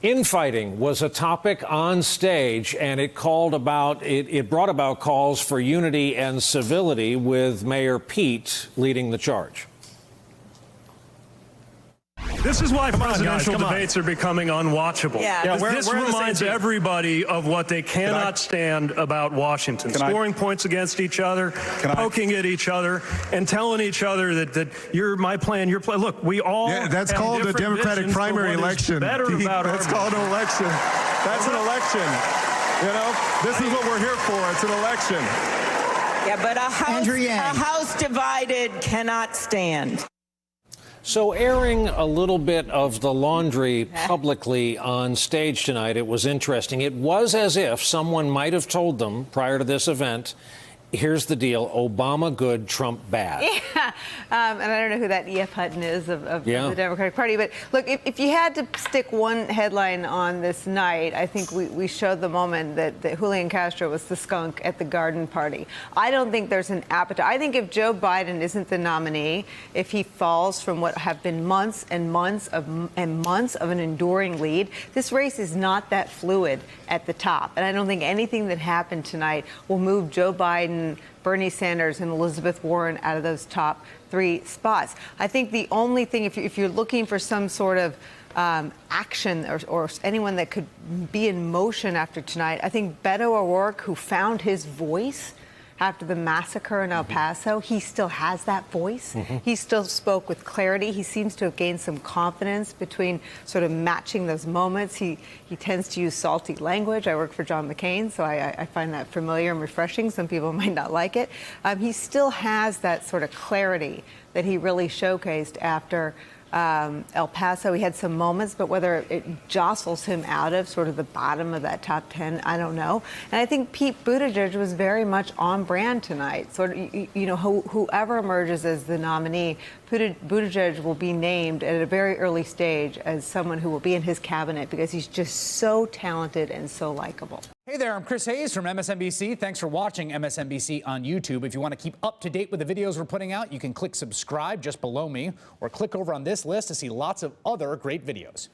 Infighting was a topic on stage, and it brought about calls for unity and civility, with Mayor Pete leading the charge. This is why presidential debates are becoming unwatchable. This reminds everybody of what they cannot stand about Washington. Scoring points against each other, poking at each other, and telling each other that you're my plan, your plan. Look, we all that's called a Democratic primary election. That's called an election. That's an election. You know, this is what we're here for. It's an election. Yeah, but a house divided cannot stand. So airing a little bit of the laundry publicly on stage tonight, it was interesting. It was as if someone might have told them prior to this event, here's the deal, Obama good, Trump bad. Yeah, and I don't know who that E.F. Hutton is of the Democratic Party. But look, if you had to stick one headline on this night, I think we showed the moment that Julian Castro was the skunk at the garden party. I don't think there's an appetite. I think if Joe Biden isn't the nominee, if he falls from what have been months and months of an enduring lead, this race is not that fluid at the top. And I don't think anything that happened tonight will move Joe Biden, Bernie Sanders, and Elizabeth Warren out of those top three spots. I think the only thing, if you're looking for some sort of action or anyone that could be in motion after tonight, I think Beto O'Rourke, who found his voice after the massacre in El Paso, he still has that voice. He still spoke with clarity. He seems to have gained some confidence between sort of matching those moments. He tends to use salty language. I work for John McCain, so I find that familiar and refreshing. Some people might not like it. He still has that sort of clarity that he really showcased after El Paso. He had some moments, but whether it jostles him out of sort of the bottom of that top 10, I don't know. And I think Pete Buttigieg was very much on brand tonight. Sort of, you know, whoever emerges as the nominee, Buttigieg will be named at a very early stage as someone who will be in his cabinet because he's just so talented and so likable. Hey there, I'm Chris Hayes from MSNBC. Thanks for watching MSNBC on YouTube. If you want to keep up to date with the videos we're putting out, you can click subscribe just below me or click over on this list to see lots of other great videos.